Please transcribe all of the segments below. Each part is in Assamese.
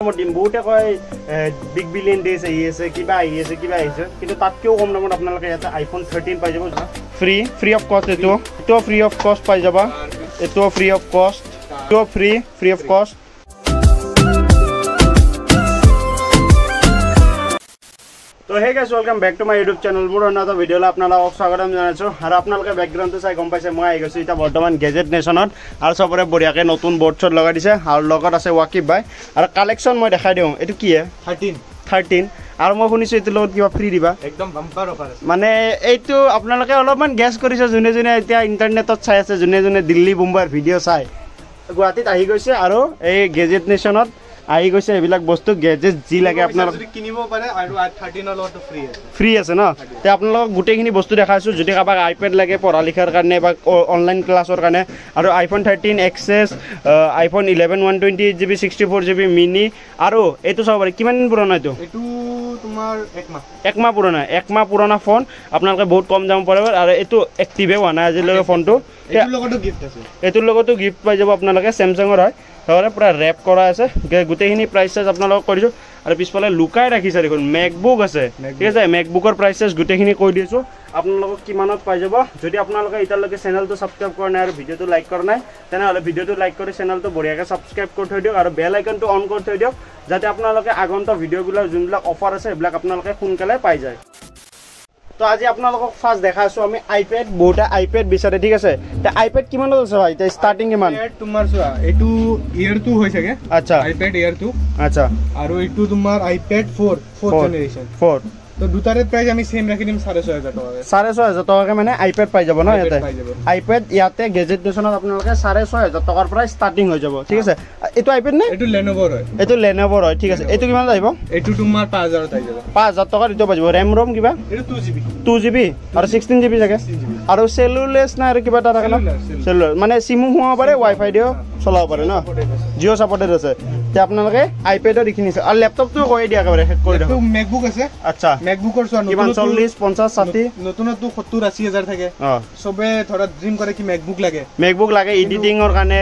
দামত দিম বহুতে কয় বিগ বিলিয়ন ডেজ আহি আছে কিবা আহিছে কিন্তু তাতকেও কম দামত আপোনালোকে ইয়াতে আইফোন 13 পাই যাব ফ্ৰী অফ কষ্ট এটো ফ্ৰী অফ কষ্ট পাই যাবা এটো ফ্ৰী অফ কষ্ট এটো ফ্ৰী অফ কষ্ট তো hey guys welcome back to my YouTube channel মোৰ অন্যটা ভিডিঅ'লৈ আপোনালোকক স্বাগতম জনাইছোঁ আৰু আপোনালোকে বেকগ্ৰাউণ্ডটো চাই গম পাইছে মই আহি গৈছোঁ এতিয়া বৰ্তমান গেজেট নেশ্যনত আৰু চবৰে বঢ়িয়াকৈ নতুন বৰ্ড শ্বট লগাই দিছে আৰু লগত আছে ৱাকিব ভাই আৰু কালেকশ্যন মই দেখাই দিওঁ এইটো কি হে 13 আৰু মই শুনিছোঁ এইটোৰ লগত কিবা ফ্ৰী দিবা একদম বাম্পাৰ অফাৰ আছে মানে এইটো আপোনালোকে অলপমান গেছ কৰিছে যোনে এতিয়া ইণ্টাৰনেটত চাই আছে যোনে দিল্লী মুম্বাইৰ ভিডিঅ' চাই গুৱাহাটীত আহি গৈছে আৰু এই গেজেট নেশ্যনত আহি গৈছে এইবিলাক বস্তু গেজেট যি লাগে আপোনালোক কিনিব পাৰে আৰু 13 ৰ লগতো ফ্ৰী আছে ন তে আপোনালোক গোটেইখিনি বস্তু দেখাইছো যদি কাবাক আইপ্যাড লাগে পঢ়া লিখাৰ কাৰণে বা অনলাইন ক্লাছৰ কাৰণে আৰু iPhone 13 access iPhone 11 128GB 64GB mini আৰু এটো চাব পাৰে কিমান দিন পুৰণা এটো তোমাৰ এক মাহ পুৰণা ফোন আপোনালোকে বহুত কম দাম পৰিব আৰু এটো এক্টিভে হোৱা নাই আজিলৈকে ফোনটো এটোৰ লগতো গিফট পাই যাব আপোনালোকে স্যামসাঙৰ হয় তাহলে পুৰা ৰ‍্যাপ কৰা আছে গোটেইখিনি প্ৰাইসেস আপোনালোক কৰিছো আৰু পিছফালে লুকাই ৰাখিছে দেখোন মেকবুক আছে ঠিক আছে মেকবুকৰ প্রাইসেস গোটেইখিনি কৈ দিছো আপোনালোক কিমানত পাই যাব যদি আপোনালোক ইতালৈকে চেনেলটো সাবস্ক্ৰাইব কৰা নাই আৰু ভিডিওটো লাইক কৰা নাই তেনেহলে ভিডিওটো লাইক কৰি চেনেলটো বঢ়িয়াকৈ সাবস্ক্ৰাইব কৰি থৈ দিওক আৰু বেল আইকনটো অন কৰি থৈ দিওক যাতে আপোনালোকে আগন্তুক ভিডিওগুলো যোনবিলাক অফাৰ আছে এইবিলাক আপোনালোকে সোনকালে পাই যায় তো আজি আপোনালোকক ফাৰ্স্ট দেখাইছো আমি আইপ্যাড বহুতে আইপ্যাড বিচাৰে ঠিক আছে তে আইপ্যাড কিমান আছে ভাই তে স্টাৰ্টিং কিমান তোমাৰ চোৱা এটো ইয়াৰ 2 হৈ থাকে আচ্ছা আইপ্যাড ইয়াৰ 2 আচ্ছা আৰু এটো তোমাৰ আইপ্যাড 4 জেনাৰেশন 4 তো দুটাৰে প্ৰাইস আমি সেম ৰাখি দিম 6500 টাকা 6500 টাকা মানে আইপ্যাড পাই যাব ন ইয়াতে আইপ্যাড ইয়াতে গেজেট নেশ্যনত আপোনালোকে 6500 টাকাৰ পৰা স্টাৰ্টিং হৈ যাব ঠিক আছে এটো আইপ্যাড নে এটো লেনোভোৰ হয় ঠিক আছে এটো কিমান আহিব এটো তোমাৰ 5000 আহি যাব 5000 টাকাৰ এটো পাই যাব RAM ROM কিবা এটো 2GB আৰু 16GB থাকে আৰু সেলুলেস না আৰু কিবা এটা থাকে না সেলুলাৰ মানে সিমু হোৱা পাৰে ওয়াইফাই দিও চলাব পাৰে ন জিও সাপোৰ্টেড আছে তে আপোনালোকে আইপ্যাডৰ দেখিনিছে আৰু ল্যাপটপটো কৈ দিয়া একেবাৰে হেক কৰি দিও মেকবুক আছে আচ্ছা মেকবুকৰ চোৱা কিমান 40 50 60 নতুনটো 70 80000 থাকে সবে ধৰা ড্ৰিম কৰে কি মেকবুক লাগে এডিটিংৰ কাৰণে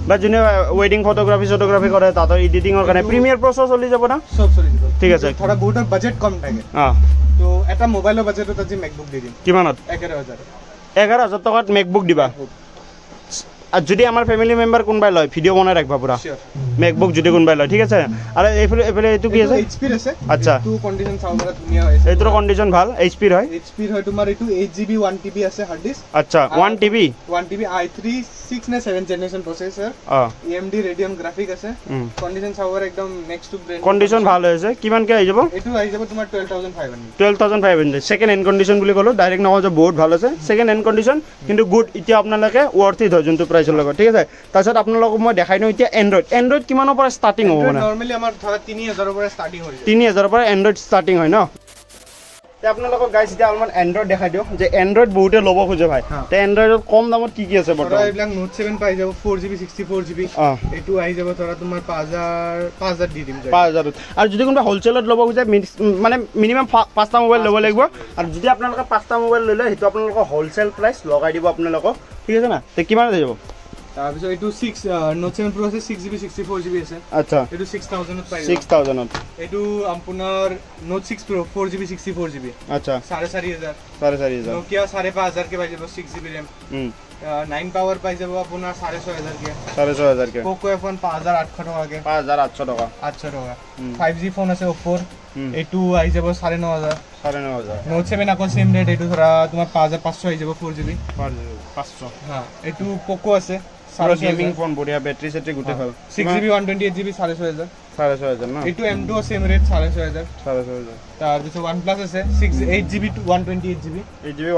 বা জুনে ওয়েডিং ফটোগ্ৰাফি কৰে তাতৰ এডিটিংৰ কাৰণে প্ৰিমিয়াৰ প্ৰ'চ চলি যাব না সব চলি যাব ঠিক আছে ধৰা বহুত বাজেট কম থাকে তো এটা মোবাইলৰ বাজেটত আজি মেকবুক দি দিম কিমানত 11000 টাকাত মেকবুক দিবা আর যদি আমার ফ্যামিলি মেম্বার কোনবাই লয় ভিডিও বনাই রাখবা পুরা মেকবুক যদি কোনবাই লয় ঠিক আছে আর এফালে এটো কি আছে এইচপির আছে আচ্ছা টু কন্ডিশন সাউন্ডরা ধুনিয়া হইছে এটোৰ কন্ডিশন ভাল এইচপিৰ হয় তোমাৰ এটো 8GB 1TB আছে হার্ড ডিস্ক আচ্ছা 1TB i3 6 নে 7 generation processor AMD Radeon graphic আছে কন্ডিশন সাউন্ডৰ একদম নেক্সট টু ব্র্যান্ড কন্ডিশন ভাল হৈছে কিমান কে আই যাব এটো আই যাব তোমাৰ 12500 সেকেন্ড হ্যান্ড কন্ডিশন বুলি কলো ডাইরেক্ট নহয় যে বহুত ভাল আছে সেকেন্ড হ্যান্ড কন্ডিশন কিন্তু গুড ইতিয়া আপোনালোকে ওয়ার্থ ইট হয় যোনটো প্ৰাইসৰ লগত ঠিক আছে তাৰছত আপোনালোকক মই দেখাই নও এতিয়া এন্ড্ৰইড কিমানৰ পৰা ষ্টাৰ্টিং হ'ব মানে নৰমালি আমাৰ ধৰা 3000 পৰা ষ্টাৰ্টিং হৈ যায় 3000 পৰা এন্ড্ৰইড ষ্টাৰ্টিং হয় ন তে আপোনালোকক গাইস এতিয়া অলপমান এন্ড্ৰইড দেখাই দিও যে এন্ড্ৰইড বহুতে ল'ব খোজে ভাই তে এন্ড্ৰইডত কম দামত কি আছে বৰ্তমান এইবিলাক নোট 7 পাই যাব 4GB 64GB এটো আহি যাব ধৰা তোমাৰ 5000 দি দিম 5000 আৰু যদি কোনবা হোলসেলত ল'ব খোজে মানে মিনিমাম 5টা মোবাইল ল'ব লাগিব আৰু যদি আপোনালোকে 5টা মোবাইল ললে হেতু আপোনালোকক হোলসেল প্ৰাইস লগাই দিব আপোনালোকক ঠিক আছে না তে কিমান হৈ যাব তাৰপিছত এটো 6 নোট 7 Pro আছে 6GB 64GB আছে আচ্ছা এটো 6000 ত পাই 6000 ত এটো আপোনাৰ নোট 6 Pro 4GB 64GB আচ্ছা 4500 Nokia 5500 কে পাই যাব 6GB RAM 9 পাৱাৰ পাই যাব আপোনাৰ 6500 কে Poco F1 5800 টাকা কে 5800 টাকা 800 টাকা 5G ফোন আছে Oppo এটো আই যাব 9500 নোট 7 আকৌ সেম ৰেট এটো ধৰা তোমাৰ 5500 আই যাব 4GB 500 হ্যাঁ এটো Poco আছে সারা গেমিং ফোন বঢ়িয়া ব্যাটারি সেটে গুটে ভাল 6GB 128GB 6500 না এটো M2 সেম রেট 6500 তার পিছে OnePlus আছে 8GB 128GB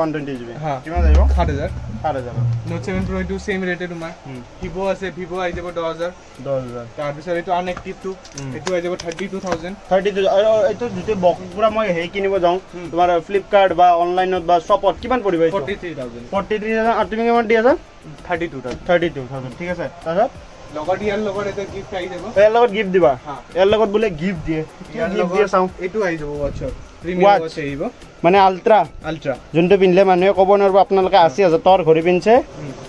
128GB হ্যাঁ কিমান যাইব 8000 নোট 7 Pro এটো সেম রেটে তোমাৰ Vivo আছে Vivo আই যাব 10000 তাৰ পিছে এটো আনএক্টিভ টু এটো আই যাব 32000 আৰু এটো যদি বক্স পুৰা মই হেই কিনিব যাও তোমাৰ ফ্লিপকাৰ্ট বা অনলাইনত বা শপত কিমান পৰিব 43000 আৰু তুমি কিমান দি আছা 32000 ঠিক আছে তাৰছত লগত ইয়াৰ লগত এটা গিফট আহি যাব ইয়াৰ লগত গিফট দিবা ইয়াৰ লগত বোলে গিফট দিয়ে গিফট দিয়ে চাও এটো আহি যাব ওয়াচৰ প্ৰিমিয়াম ওয়াচ আহিব মানে আল্ট্ৰা যোনটো পিনলে মানুহে ক'ব নোৱাৰিব আপোনালোকে 80000 টকাৰ ঘড়ী পিনছে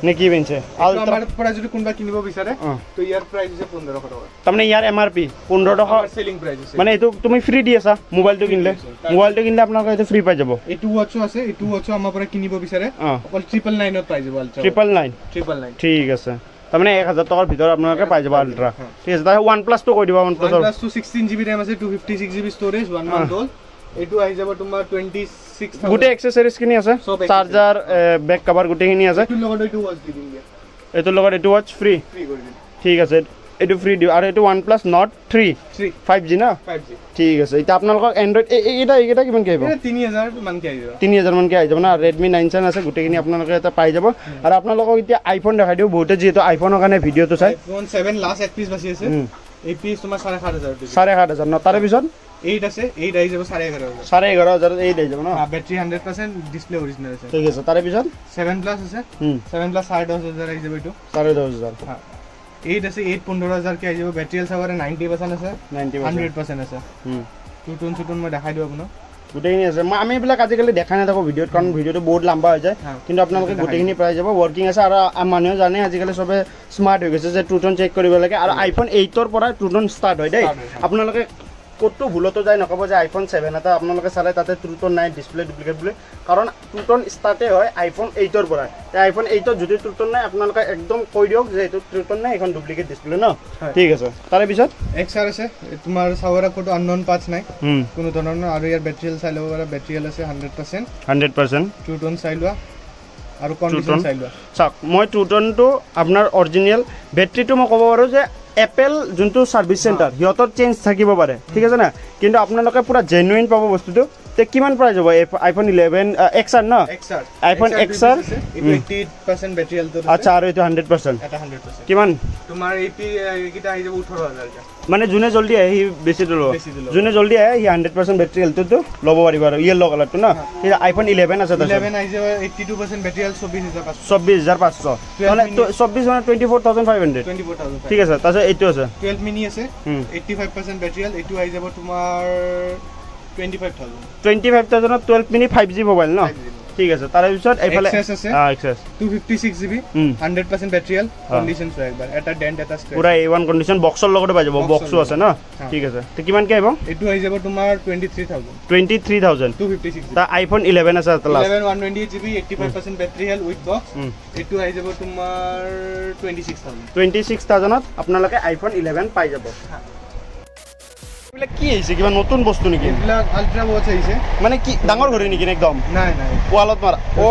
নে কি পিনছে আল্ট্ৰা আমাৰ পৰা যদি কোনবা কিনিব বিচাৰে তো ইয়াৰ প্ৰাইস আছে 1500 টকা তাৰমানে ইয়াৰ এমআৰপি 1500 টকা সেলিং প্ৰাইস আছে মানে এটো তুমি ফ্ৰী দি আছা মোবাইলটো কিনলে আপোনালোকে এটো ফ্ৰী পাই যাব এটো ওয়াচও আছে এটো ওয়াচও আমাৰ পৰা কিনিব বিচাৰে অকল 999 ত পাই যাব আল্ট্ৰা 999 ঠিক আছে তাৰমানে 1000 টকাৰ ভিতৰত আপোনালোকে পাই যাব আল্ট্ৰা ঠিক আছে তাৰ OnePlus টো কৈ দিবা OnePlus টো 16GB RAM আছে 256GB স্টোৰেজ 1 month old এটো আহি যাব তোমাৰ 26000 গুটে এক্সেসৰিজ কিনি আছে চাৰ্জাৰ ব্যাক কভাৰ গুটেখিনি আছে এটো লগত এটো ওয়াচ দি দিম এটো লগত এটো ওয়াচ ফ্ৰী কৰি দিম ঠিক আছে এটো ফ্ৰী দিও আৰু এটো OnePlus Nord 3 5G না 5G ঠিক আছে এটা আপোনালোকক এন্ড্ৰইড এইটা কিমান কে আহিব 3000 মান কে আহিব 3000 মান কে আহিব না Redmi 9 আছে গুটেখিনি আপোনালোকে এটা পাই যাব আৰু আপোনালোকক এতিয়া আইফোন দেখাই দিও বহুতে যেটো আইফোনৰ কাৰণে ভিডিওটো চাই iPhone 7 লাষ্ট এক পিস বাকি আছে এই পিস তোমাৰ 7500 7500 ন তাৰে পিছত 8 আছে 8 আহি যাব 11500 11500 8 আহি যাব ন ব্যাটারি 100% ডিসপ্লে অরিজিনাল আছে ঠিক আছে তাৰে পিছত 7 প্লাস আছে 7 প্লাস 10500 আহি যাব এটো 10500 হ্যাঁ 8 আছে 8 কে আহি যাব ব্যাটারি চাবারে 90% আছে 100% আছে টুটন মই দেখাই দিও আপোনাক গুটেখিনি আছে আমি এইবিলাক আজিকালি দেখাই না থাকো ভিডিওত কাৰণ ভিডিওটো বহুত লম্বা হৈ যায় কিন্তু আপোনালোকে গুটেখিনি পাই যাব ওয়ার্কিং আছে আৰু মানুহে জানে আজিকালি সবে স্মাৰ্ট হৈ গৈছে যে টুটন চেক কৰিব লাগে আৰু আইফোন 8 ৰ পৰা টুটন ষ্টাৰ্ট হয় দেই আপোনালোকে কত ভুলতো যায় নকব যে আইফোন 7 এটা আপোনালোকে চালে তাতে ট্ৰুটন নাই ডিসপ্লে ডুপ্লিকেট বুলি কাৰণ ট্ৰুটন ষ্টাৰ্টে হয় আইফোন 8 ৰ পৰা তে আইফোন 8 ত যদি ট্ৰুটন নাই আপোনালোকে একদম কৈ দিওক যে এটো ট্ৰুটন নাই এখন ডুপ্লিকেট ডিসপ্লে ন ঠিক আছে তাৰে পিছত XR আছে তোমাৰ সাৱৰা কোড আননোন পাঁচ নাই কোনো ধৰণৰ আৰু ইয়াৰ ব্যাটাৰি চাই লব পাৰা ব্যাটাৰি আছে 100% ট্ৰুটন চাই লোৱা আৰু কন্ডিশন চাই লোৱা চাওক মই ট্ৰুটনটো আপোনাৰ অৰিজিনাল ব্যাটাৰিটো মই ক'ব পাৰো যে এপল যোনটো সাৰ্ভিস সেন্টাৰ হিয়তৰ চেঞ্জ থাকিব পাৰে ঠিক আছে না কিন্তু আপোনালোকে পুরা জেনুইন পাব বস্তুটো তে কিমান প্রাইস হ'ব আইফোন 11 XR না আইফোন XR 80% ব্যাটারি হেলথ আচ্ছা আৰু এটো 100% এটা 100% কিমান তোমাৰ এপি কিটা আহি যাব 18000 মানে যোনে জলদি আহে হি বেছি দিলো যোনে জলদি আহে হি 100% ব্যাটারি হেলথটো লব পাৰিব আৰু ইয়েলো কালাৰটো না এটা আইফোন 11 আছে 11 আহি যাব 82% ব্যাটারি হেলথ 24500 মানে 24 মানে 24500 ঠিক আছে তাছে এইটো আছে 12 মিনি আছে 85% ব্যাটারি হেলথ এটো আহি যাব তোমাৰ 25000 12 মিনি 5G মোবাইল ন ঠিক আছে তাৰে পিছত এইফালে XS 256GB 100% battery health condition so একবাৰ এটা ডেন্ট এটা স্ক্ৰ্যাচ পুৰা A1 কন্ডিশন বক্সৰ লগতে পাই যাব বক্সও আছে না ঠিক আছে তে কিমান কে আহিব এটো আহি যাব তোমাৰ 23000 256 তা আইফোন 11 আছে তা last 11 128GB 85% battery health with box এটো আহি যাব তোমাৰ 26000 ত আপোনালোকে আইফোন 11 পাই যাব এগুলা কি আছে কিবা নতুন বস্তু নেকি এগুলা আলট্রা ওয়াচ আছে মানে কি ডাঙৰ ঘড়ী নেকি একদম নাই ওয়ালত মাৰা ও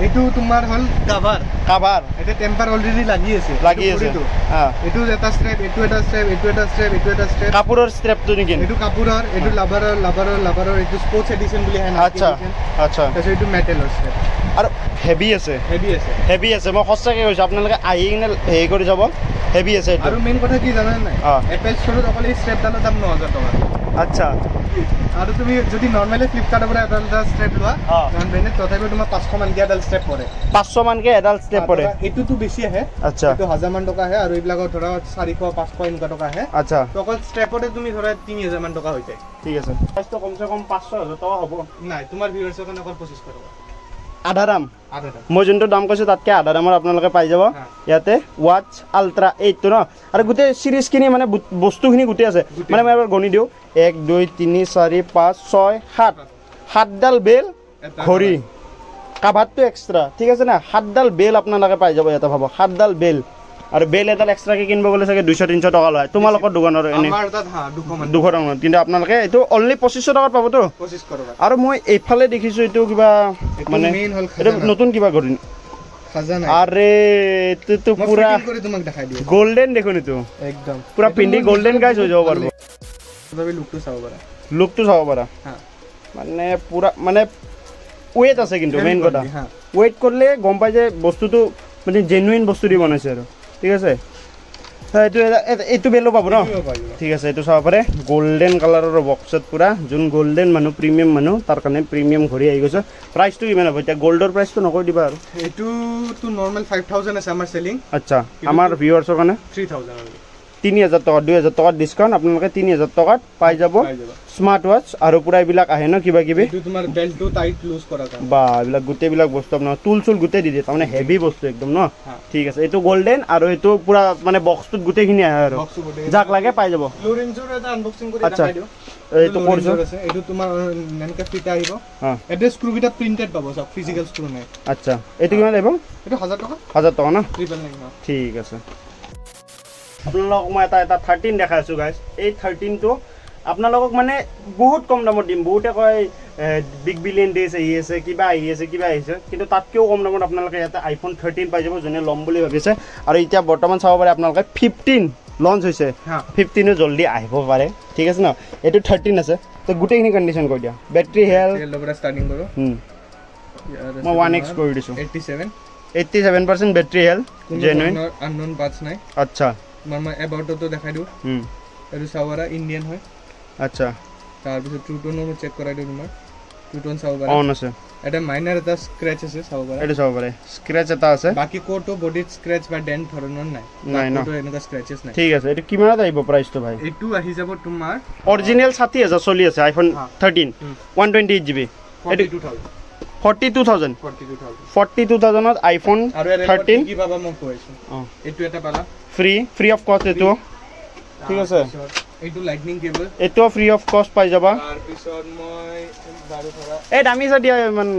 এটো তোমাৰ হল কভার এটা টেম্পার অলরেডি লাগি আছে হ্যাঁ এটো এটা স্ট্র্যাপ এটো এটা স্ট্র্যাপ এটো এটা স্ট্র্যাপ এটো এটা স্ট্র্যাপ কাপোৰৰ স্ট্ৰ্যাপ তো নেকি এটো কাপোৰৰ এটো লাভাৰৰ এটো স্পোৰ্টস এডিশন বুলি হয় না আচ্ছা এটো মেটালৰ স্ট্ৰ্যাপ আৰু হেভি আছে মই সঁচাকৈ কৈছো আপোনালোকে আহি কিনে হেৰি কৰি যাব হেভি আছে আৰু মেইন কথা কি জানা নাই এপল ষ্টৰত অকল এই স্ট্ৰ্যাপডালৰ দাম 9000 টকা আচ্ছা আৰু তুমি যদি নৰমালি ফ্লিপকাৰ্টৰ পৰা এটা স্ট্ৰ্যাপ লোৱা জান বেনে তথাপি তোমাৰ 500 মান কে এডাল স্ট্ৰ্যাপ পৰে 500 মান কে এডাল স্ট্ৰ্যাপ পৰে এটো বেছি আহে আচ্ছা এটো 1000 মান টকা আহে আৰু এইবিলাকৰ ধৰা 400 500 এনেকা টকা আহে আচ্ছা তো অকল স্ট্ৰ্যাপতে তুমি ধৰা 3000 মান টকা হৈ যায় ঠিক আছে প্ৰাইসটো কমসে কম 500000 টকা হ'ব নাই তোমাৰ ভিউয়াৰ্ছৰ কাৰণে অকল 2500 টকা আধা দাম মই যোনটো দাম কৈছো তাতকে আধা দামৰ আপোনালোকে পাই যাব ইয়াতে ওয়াচ আল্ট্ৰা 8 ন আৰু গুটে সিৰিজ কিনি মানে বস্তুখিনি গুটে আছে মানে মই এবাৰ গণি দিও 1 2 3 4 5 6 7 ডাল বেল ঘড়ি কাভাৰটো এক্সট্ৰা ঠিক আছে না 7 ডাল বেল আপোনালোকে পাই যাব ইয়াতে ভাব 7 ডাল বেল আৰু বেল এডাল এক্সট্ৰা কে কিনব গলে চাগে 200 300 টকা লয় তোমালোকৰ দোকানৰ এনে আমাৰ তাত 200 টকা কিন্তু আপোনালোকে এটো অনলি 2500 টকাত পাব তো 25 টকা আৰু মই এইফালে দেখিছো এটো কিবা মানে নতুন কিবা ঘড়ি খাজানা আরে তো পুরা করে তোমাক দেখাই দিও গোল্ডেন দেখুন তো একদম পুরা পিন্ডি গোল্ডেন গাইজ হৈ যাব পারবো তবে লুকটো চাব পারা হ্যাঁ মানে পুরা মানে ওয়েট আছে কিন্তু মেইন কথা ওয়েট করলে গম পাই যে বস্তুটো মানে জেনুইন বস্তু দি বনাইছে আৰু ঠিক আছে এইটো বেলো পাব ন ঠিক আছে এইটো চাব পাৰে গোল্ডেন কালাৰৰ বক্সত পুৰা যোন গোল্ডেন মানুহ প্ৰিমিয়াম মানুহ তাৰ কাৰণে প্ৰিমিয়াম ঘড়ী আহি গৈছে প্ৰাইচটো কিমান হ'ব এতিয়া গোল্ডৰ প্ৰাইচটো নকৈ দিবা আৰু এইটো তো নৰ্মেল 5000 আছে আমাৰ সেলিং আচ্ছা আমাৰ ভিউয়াৰ্সৰ কাৰণে 3000 3000 টাকা 2000 টাকা ডিসকাউন্ট আপোনালোকে 3000 টাকাত পাই যাব স্মার্ট ওয়াচ আৰু পুৰা এইবিলাক আহে ন কিবা কিবি এইটো তোমাৰ বেল্টটো টাইট লুজ কৰা কাম বা এইবিলাক গোটেইবিলাক বস্তু আপোনাৰ টুল চুল গোটেই দি দিয়ে তাৰমানে হেভি বস্তু একদম ন ঠিক আছে এইটো গোল্ডেন আৰু এইটো পুৰা মানে বক্সটোত গোটেইখিনি আহে আৰু যাক লাগে পাই যাব ফ্লোৰেন্সৰ এটা আনবক্সিং কৰি দেখাই দিও এইটো পৰিছে এইটো তোমাৰ নেনকা ফিটা আহিব এটা স্ক্ৰু কিটা প্ৰিন্টেড পাব সব ফিজিক্যাল স্ক্ৰু নাই আচ্ছা এইটো কিমান আহিব এইটো 1000 টাকা 1000 টাকা না 999 ঠিক আছে আপোনালোকক মই এটা 13 দেখাইছো গাইস এই 13 টো আপোনালোকক মানে বহুত কম দামত দিম বহুতে কয় বিগ বিলিয়ন ডেজ আহি আছে কিবা আহিছে কিন্তু তাতকেও কম দামত আপোনালোকে ইয়াতে আইফোন 13 পাই যাব জনে লম বুলি ভাবিছে আৰু এতিয়া বৰ্তমান চাব পাৰে আপোনালোকে 15 লঞ্চ হৈছে 15 ও জলদি আহিব পাৰে ঠিক আছে ন এটো 13 আছে তো গুটেইখিনি কন্ডিশন কৰি দিয়া বেটাৰি হেলথ লবৰা ষ্টাৰ্টিং কৰো মই 1x কৰি দিছো 87% battery health genuine unknown parts নাই আচ্ছা মামা এবাউট তো দেখাই দিও এটো সাওয়াৰা ইন্ডিয়ান হয় আচ্ছা তাৰ পিছত ট্ৰুটনও চেক কৰাই দিও তোমাৰ ট্ৰুটন সাওয়াৰা অন আছে এটা মাইনাৰ এটা স্ক্ৰ্যাচ আছে সাওয়াৰা এটো চাব পাৰে স্ক্ৰ্যাচ এটা আছে বাকি কোটো বডিত স্ক্ৰ্যাচ বা ডেন্ট ধৰণৰ নাই কোটো এনেকা স্ক্ৰ্যাচেছ নাই ঠিক আছে এটো কিমানত আহিব প্ৰাইসটো ভাই এটো আহি যাব তোমাৰ অৰিজিনাল 60000 চলি আছে আইফোন 13 128 জিবি 42000 ত আইফোন 13 কি পাবা মই কৈছো এটো এটা পালা ফ্ৰী অফ কস্ট এটো ঠিক আছে এটো লাইটনিং কেবল এটো ফ্ৰী অফ কস্ট পাই যাবা তাৰ পিছত মই বাৰো ধৰা এই দামী দিয়া ইমান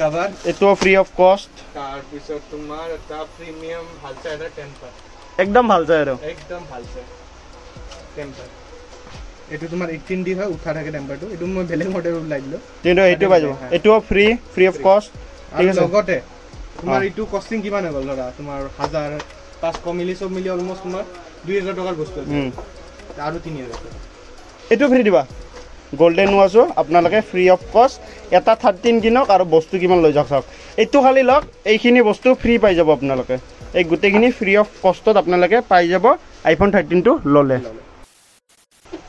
কভাৰ এটো ফ্ৰী অফ কস্ট তাৰ পিছত তোমাৰ এটা প্ৰিমিয়াম ভালছে এটা টেম্পাৰ একদম ভালছে আৰু একদম ভালছে টেম্পাৰ এটো তোমাৰ 18 দি হয় উঠা থাকে টেম্পাৰটো এটো মই বেলেগ মডেল ওলাই দিলো কিন্তু এটো পাই যাব এটো ফ্ৰী অফ কস্ট ঠিক আছে লগতে তোমাৰ এটো কস্টিং কিমান হৈ গল ধৰা তোমাৰ 1500 মিলি সব মিলি অলমোস্ট তোমাৰ 2000 টকাৰ বস্তু আৰু 3000 এটো ফ্ৰী দিবা গোল্ডেন ওয়াচো আপোনালোকে ফ্ৰী অফ কস্ট এটা 13 কিনক আৰু বস্তু কিমান লৈ যাওক চাওক এটো খালি লক এইখিনি বস্তু ফ্ৰী পাই যাব আপোনালোকে এই গুটেখিনি ফ্ৰী অফ কষ্টত আপোনালোকে পাই যাব আইফোন 13 টো ললে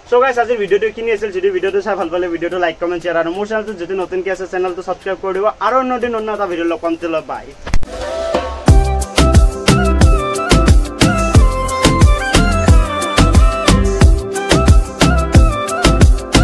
সো গাইস আজিৰ ভিডিওটো কিনি আছিল যদি ভিডিওটো চাই ভাল পালে ভিডিওটো লাইক কমেন্ট শেয়াৰ আৰু মোৰ চেনেলটো যদি নতুনকৈ আছে চেনেলটো সাবস্ক্ৰাইব কৰি দিব আৰু অন্য দিন অন্য এটা ভিডিও লগ পাম তেল বাই